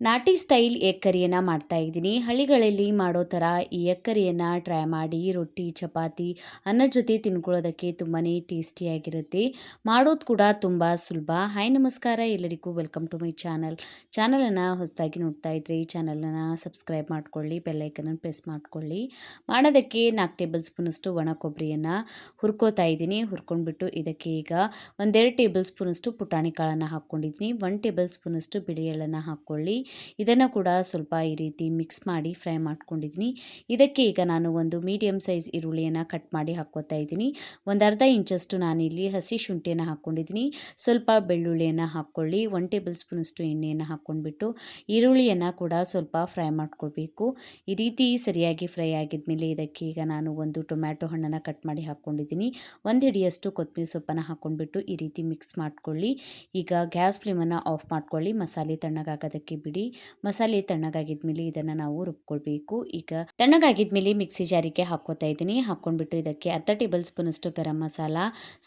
ನಾಟಿ style egg ಕರಿಯನ್ನು ಮಾಡ್ತಾ ಇದ್ದೀನಿ. ಹಳ್ಳಿಗಳಲ್ಲಿ ಮಾಡೋ ಥರ ಈ ಎಗ್ ಕರಿಯನ್ನು ಟ್ರೈ ಮಾಡಿ ರೊಟ್ಟಿ, ಚಪಾತಿ, ಅನ್ನದ ಜೊತೆ ತಿನ್ಕೊಳ್ಳೋದಕ್ಕೆ ತುಂಬಾ ಟೇಸ್ಟಿಯಾಗಿರುತ್ತೆ. ಮಾಡೋದು ಕೂಡ ತುಂಬ ಸುಲಭ. ಹಾಯ್ ನಮಸ್ಕಾರ ಎಲ್ಲರಿಗೂ, ವೆಲ್ಕಮ್ ಟು ಮೈ ಚಾನಲ್. ಚಾನಲನ್ನು ಹೊಸದಾಗಿ ನೋಡ್ತಾ ಇದ್ದರೆ ಈ ಚಾನಲನ್ನು ಸಬ್ಸ್ಕ್ರೈಬ್ ಮಾಡ್ಕೊಳ್ಳಿ, ಬೆಲ್ಲೈಕನನ್ನು ಪ್ರೆಸ್ ಮಾಡ್ಕೊಳ್ಳಿ. ಮಾಡೋದಕ್ಕೆ 4 ಟೇಬಲ್ ಸ್ಪೂನಷ್ಟು ಒಣ ಕೊಬ್ಬರಿಯನ್ನು ಹುರ್ಕೋತಾ ಇದ್ದೀನಿ. ಹುರ್ಕೊಂಡ್ಬಿಟ್ಟು ಇದಕ್ಕೆ ಈಗ 1-2 ಟೇಬಲ್ ಸ್ಪೂನಷ್ಟು ಪುಟಾಣಿ ಕಾಳನ್ನು ಹಾಕ್ಕೊಂಡಿದ್ದೀನಿ. 1 ಟೇಬಲ್ ಸ್ಪೂನಷ್ಟು ಬಿಳಿ ಎಳ್ಳನ್ನು ಹಾಕ್ಕೊಳ್ಳಿ. ಇದನ್ನು ಕೂಡ ಸ್ವಲ್ಪ ಈ ರೀತಿ ಮಿಕ್ಸ್ ಮಾಡಿ ಫ್ರೈ ಮಾಡ್ಕೊಂಡಿದ್ದೀನಿ. ಇದಕ್ಕೆ ಈಗ ನಾನು ಒಂದು ಮೀಡಿಯಮ್ ಸೈಜ್ ಈರುಳ್ಳಿಯನ್ನು ಕಟ್ ಮಾಡಿ ಹಾಕ್ಕೋತಾ ಇದ್ದೀನಿ. ಒಂದು ಅರ್ಧ ಇಂಚಷ್ಟು ನಾನಿಲ್ಲಿ ಹಸಿ ಶುಂಠಿಯನ್ನು ಹಾಕ್ಕೊಂಡಿದ್ದೀನಿ. ಸ್ವಲ್ಪ ಬೆಳ್ಳುಳ್ಳಿಯನ್ನು ಹಾಕ್ಕೊಳ್ಳಿ. 1 ಟೇಬಲ್ ಸ್ಪೂನಷ್ಟು ಎಣ್ಣೆಯನ್ನು ಹಾಕ್ಕೊಂಡ್ಬಿಟ್ಟು ಈರುಳ್ಳಿಯನ್ನು ಕೂಡ ಸ್ವಲ್ಪ ಫ್ರೈ ಮಾಡ್ಕೊಳ್ಬೇಕು. ಈ ರೀತಿ ಸರಿಯಾಗಿ ಫ್ರೈ ಆಗಿದ್ಮೇಲೆ ಇದಕ್ಕೆ ಈಗ ನಾನು ಒಂದು ಟೊಮ್ಯಾಟೊ ಹಣ್ಣನ್ನು ಕಟ್ ಮಾಡಿ ಹಾಕ್ಕೊಂಡಿದ್ದೀನಿ. 1 ಹಿಡಿಯಷ್ಟು ಕೊತ್ತಂಬರಿ ಸೊಪ್ಪನ್ನು ಹಾಕ್ಕೊಂಡ್ಬಿಟ್ಟು ಈ ರೀತಿ ಮಿಕ್ಸ್ ಮಾಡ್ಕೊಳ್ಳಿ. ಈಗ ಗ್ಯಾಸ್ ಫ್ಲೇಮನ್ನು ಆಫ್ ಮಾಡ್ಕೊಳ್ಳಿ. ಮಸಾಲೆ ತಣ್ಣಗಾಗೋದಕ್ಕೆ ಬಿಡಿ. ಮಸಾಲೆ ತಣ್ಣಗಾಗಿದ್ಮೇಲೆ ಇದನ್ನು ನಾವು ರುಬ್ಕೊಳ್ಬೇಕು. ಈಗ ತಣ್ಣಗಾಗಿದ್ಮೇಲೆ ಮಿಕ್ಸಿ ಜಾರಿಗೆ ಹಾಕ್ಕೋತಾ ಇದ್ದೀನಿ. ಹಾಕ್ಕೊಂಡ್ಬಿಟ್ಟು ಇದಕ್ಕೆ ಅರ್ಧ ಟೇಬಲ್ ಸ್ಪೂನಷ್ಟು ಗರಂ ಮಸಾಲ,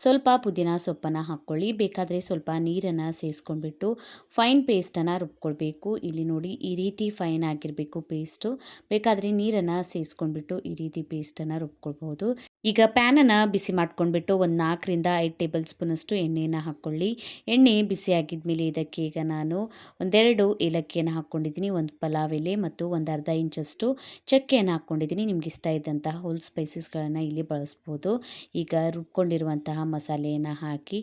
ಸ್ವಲ್ಪ ಪುದೀನ ಸೊಪ್ಪನ್ನು ಹಾಕ್ಕೊಳ್ಳಿ. ಬೇಕಾದರೆ ಸ್ವಲ್ಪ ನೀರನ್ನು ಸೇರಿಸ್ಕೊಂಡ್ಬಿಟ್ಟು ಫೈನ್ ಪೇಸ್ಟನ್ನು ರುಬ್ಕೊಳ್ಬೇಕು. ಇಲ್ಲಿ ನೋಡಿ ಈ ರೀತಿ ಫೈನ್ ಆಗಿರಬೇಕು ಪೇಸ್ಟು. ಬೇಕಾದರೆ ನೀರನ್ನು ಸೇರಿಸ್ಕೊಂಡ್ಬಿಟ್ಟು ಈ ರೀತಿ ಪೇಸ್ಟನ್ನು ರುಬ್ಕೊಳ್ಬಹುದು. ಈಗ ಪ್ಯಾನನ್ನು ಬಿಸಿ ಮಾಡ್ಕೊಂಡ್ಬಿಟ್ಟು ಒಂದು 4-5 ಟೇಬಲ್ ಸ್ಪೂನಷ್ಟು ಎಣ್ಣೆಯನ್ನು ಹಾಕ್ಕೊಳ್ಳಿ. ಎಣ್ಣೆ ಬಿಸಿ ಆಗಿದ್ಮೇಲೆ ಇದಕ್ಕೆ ಈಗ ನಾನು 1-2 ಏಲಕ್ಕಿಯನ್ನು ಹಾಕ್ಕೊಂಡಿದ್ದೀನಿ, 1 ಪಲಾವ್ ಎಲೆ ಮತ್ತು ಒಂದು ಅರ್ಧ ಇಂಚಷ್ಟು ಚಕ್ಕೆಯನ್ನು ಹಾಕ್ಕೊಂಡಿದ್ದೀನಿ. ನಿಮ್ಗೆ ಇಷ್ಟ ಇದ್ದಂತಹ ಹೋಲ್ ಸ್ಪೈಸಸ್ಗಳನ್ನು ಇಲ್ಲಿ ಬಳಸ್ಬೋದು. ಈಗ ರುಬ್ಕೊಂಡಿರುವಂತಹ ಮಸಾಲೆಯನ್ನು ಹಾಕಿ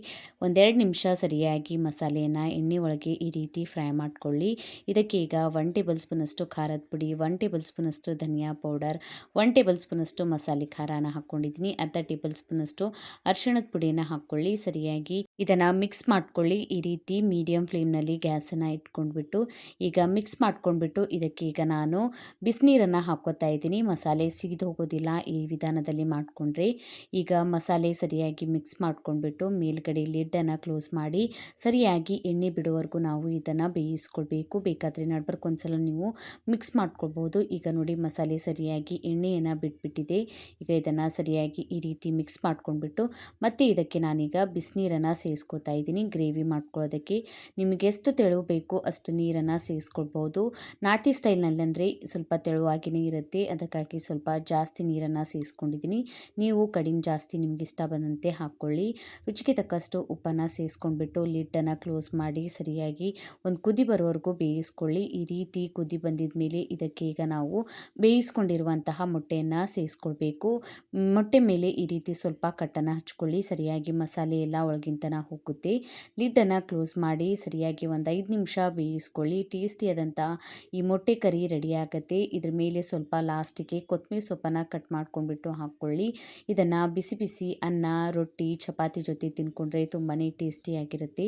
1-2 ನಿಮಿಷ ಸರಿಯಾಗಿ ಮಸಾಲೆಯನ್ನು ಎಣ್ಣೆ ಒಳಗೆ ಈ ರೀತಿ ಫ್ರೈ ಮಾಡ್ಕೊಳ್ಳಿ. ಇದಕ್ಕೆ ಈಗ 1 ಟೇಬಲ್ ಸ್ಪೂನಷ್ಟು ಖಾರದ ಪುಡಿ, 1 ಟೇಬಲ್ ಸ್ಪೂನಷ್ಟು ಧನಿಯಾ ಪೌಡರ್, 1 ಟೇಬಲ್ ಸ್ಪೂನಷ್ಟು ಮಸಾಲೆ ಖಾರನ ಹಾಕ್ಕೊಂಡಿದ್ದೀನಿ. ಅರ್ಧ ಟೇಬಲ್ ಸ್ಪೂನಷ್ಟು ಅರಿಶಿಣದ ಪುಡಿಯನ್ನು ಹಾಕ್ಕೊಳ್ಳಿ. ಸರಿಯಾಗಿ ಇದನ್ನು ಮಿಕ್ಸ್ ಮಾಡ್ಕೊಳ್ಳಿ. ಈ ರೀತಿ ಮೀಡಿಯಂ ಫ್ಲೇಮ್ನಲ್ಲಿ ಗ್ಯಾಸನ್ನು ಇಟ್ಕೊಂಡ್ಬಿಟ್ಟು ಈಗ ಮಿಕ್ಸ್ ಮಾಡ್ಕೊಂಡ್ಬಿಟ್ಟು ಇದಕ್ಕೆ ಈಗ ನಾನು ಬಿಸಿನೀರನ್ನು ಹಾಕ್ಕೋತಾ ಇದ್ದೀನಿ. ಮಸಾಲೆ ಸಿಗಿದು ಹೋಗೋದಿಲ್ಲ ಈ ವಿಧಾನದಲ್ಲಿ ಮಾಡಿಕೊಂಡ್ರೆ. ಈಗ ಮಸಾಲೆ ಸರಿಯಾಗಿ ಮಿಕ್ಸ್ ಮಾಡ್ಕೊಂಡ್ಬಿಟ್ಟು ಮೇಲ್ಗಡೆ ಲಿಡ್ಡನ್ನು ಕ್ಲೋಸ್ ಮಾಡಿ ಸರಿಯಾಗಿ ಎಣ್ಣೆ ಬಿಡುವವರೆಗೂ ನಾವು ಇದನ್ನು ಬೇಯಿಸ್ಕೊಳ್ಬೇಕು. ಬೇಕಾದರೆ ನಡ್ಬರ್ಕ್ ಒಂದ್ಸಲ ನೀವು ಮಿಕ್ಸ್ ಮಾಡ್ಕೊಳ್ಬೋದು. ಈಗ ನೋಡಿ ಮಸಾಲೆ ಸರಿಯಾಗಿ ಎಣ್ಣೆಯನ್ನು ಬಿಟ್ಬಿಟ್ಟಿದೆ. ಈಗ ಇದನ್ನು ಸರಿಯಾಗಿ ಈ ರೀತಿ ಮಿಕ್ಸ್ ಮಾಡ್ಕೊಂಡ್ಬಿಟ್ಟು ಮತ್ತೆ ಇದಕ್ಕೆ ನಾನೀಗ ಬಿಸಿನೀರನ್ನು ಸೇರಿಸ್ಕೊತಾ ಇದ್ದೀನಿ. ಗ್ರೇವಿ ಮಾಡ್ಕೊಳ್ಳೋದಕ್ಕೆ ನಿಮಗೆ ಎಷ್ಟು ತೆಳು ಬೇಕು ಅಷ್ಟು ನೀರನ್ನು ಸೇರಿಸ್ಕೊಳ್ಬೋದು. ನಾಟಿ ಸ್ಟೈಲ್ನಲ್ಲಂದರೆ ಸ್ವಲ್ಪ ತೆಳುವಾಗಿಯೇ ಇರುತ್ತೆ, ಅದಕ್ಕಾಗಿ ಸ್ವಲ್ಪ ಜಾಸ್ತಿ ನೀರನ್ನು ಸೇರಿಸ್ಕೊಂಡಿದ್ದೀನಿ. ನೀವು ಕಡಿಮೆ ಜಾಸ್ತಿ ನಿಮ್ಗೆ ಇಷ್ಟ ಬಂದಂತೆ ಹಾಕ್ಕೊಳ್ಳಿ. ರುಚಿಗೆ ತಕ್ಕಷ್ಟು ಉಪ್ಪನ್ನು ಸೇರಿಸ್ಕೊಂಡ್ಬಿಟ್ಟು ಲಿಡ್ಡನ್ನು ಕ್ಲೋಸ್ ಮಾಡಿ ಸರಿಯಾಗಿ ಒಂದು ಕುದಿ ಬರೋವರೆಗೂ ಬೇಯಿಸ್ಕೊಳ್ಳಿ. ಈ ರೀತಿ ಕುದಿ ಬಂದಿದ ಮೇಲೆ ಇದಕ್ಕೆ ಈಗ ನಾವು ಬೇಯಿಸ್ಕೊಂಡಿರುವಂತಹ ಮೊಟ್ಟೆಯನ್ನು ಸೇರಿಸ್ಕೊಳ್ಬೇಕು. ಮೊಟ್ಟೆ ಮೇಲೆ ಈ ರೀತಿ ಸ್ವಲ್ಪ ಕಟ್ಟನ್ನು ಹಚ್ಕೊಳ್ಳಿ. ಸರಿಯಾಗಿ ಮಸಾಲೆ ಎಲ್ಲ ಒಳಗಿಂತನ ಹೋಗುತ್ತೆ. ಲಿಡ್ಡನ್ನು ಕ್ಲೋಸ್ ಮಾಡಿ ಸರಿಯಾಗಿ ಒಂದು 5 ನಿಮಿಷ ಬೇಯಿಸ್ಕೊಳ್ಳಿ. ಟೇಸ್ಟಿಯಾದಂಥ ಈ ಮೊಟ್ಟೆ ಕರಿ ರೆಡಿ ಆಗುತ್ತೆ. ಇದ್ರ ಮೇಲೆ ಸ್ವಲ್ಪ ಲಾಸ್ಟಿಗೆ ಕೊತ್ತಂಬರಿ ಸೊಪ್ಪನ್ನು ಕಟ್ ಮಾಡ್ಕೊಂಡ್ಬಿಟ್ಟು ಹಾಕ್ಕೊಳ್ಳಿ. ಇದನ್ನು ಬಿಸಿ ಬಿಸಿ ಅನ್ನ, ರೊಟ್ಟಿ, ಚಪಾತಿ ಜೊತೆ ತಿನ್ಕೊಂಡ್ರೆ ತುಂಬಾ ಟೇಸ್ಟಿಯಾಗಿರುತ್ತೆ.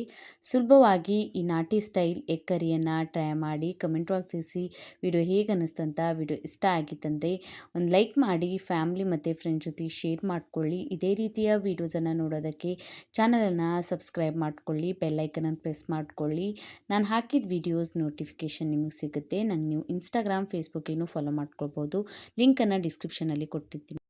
ಸುಲಭವಾಗಿ ಈ ನಾಟಿ ಸ್ಟೈಲ್ ಎಗ್ ಕರಿಯನ್ನು ಟ್ರೈ ಮಾಡಿ ಕಮೆಂಟ್ ಒಳಗೆ ತಿಳಿಸಿ ವಿಡಿಯೋ ಹೇಗೆ ಅನ್ನಿಸ್ತಂತ. ವಿಡಿಯೋ ಇಷ್ಟ ಆಗಿತ್ತಂದರೆ ಒಂದು ಲೈಕ್ ಮಾಡಿ, ಫ್ಯಾಮ್ಲಿ ಮತ್ತು ಫ್ರೆಂಡ್ ಜೊತೆ ಶೇರ್ ಮಾಡ್ಕೊಳ್ಳಿ. ಇದೇ ರೀತಿಯ ವೀಡಿಯೋಸನ್ನು ನೋಡೋದಕ್ಕೆ ಚಾನಲನ್ನು ಸಬ್ಸ್ಕ್ರೈಬ್ ಮಾಡ್ಕೊಳ್ಳಿ, ಬೆಲ್ಲೈಕನನ್ನು ಪ್ರೆಸ್ ಮಾಡ್ಕೊಳ್ಳಿ. ನಾನು ಹಾಕಿದ ವೀಡಿಯೋಸ್ ನೋಟಿಫಿಕೇಷನ್ ನಿಮಗೆ ಸಿಗುತ್ತೆ. ನಂಗೆ ನೀವು ಇನ್ಸ್ಟಾಗ್ರಾಮ್, ಫೇಸ್ಬುಕ್ಕಿಗೂ ಫಾಲೋ ಮಾಡ್ಕೊಳ್ಬೋದು. ಲಿಂಕನ್ನು ಡಿಸ್ಕ್ರಿಪ್ಷನಲ್ಲಿ ಕೊಟ್ಟಿರ್ತೀನಿ.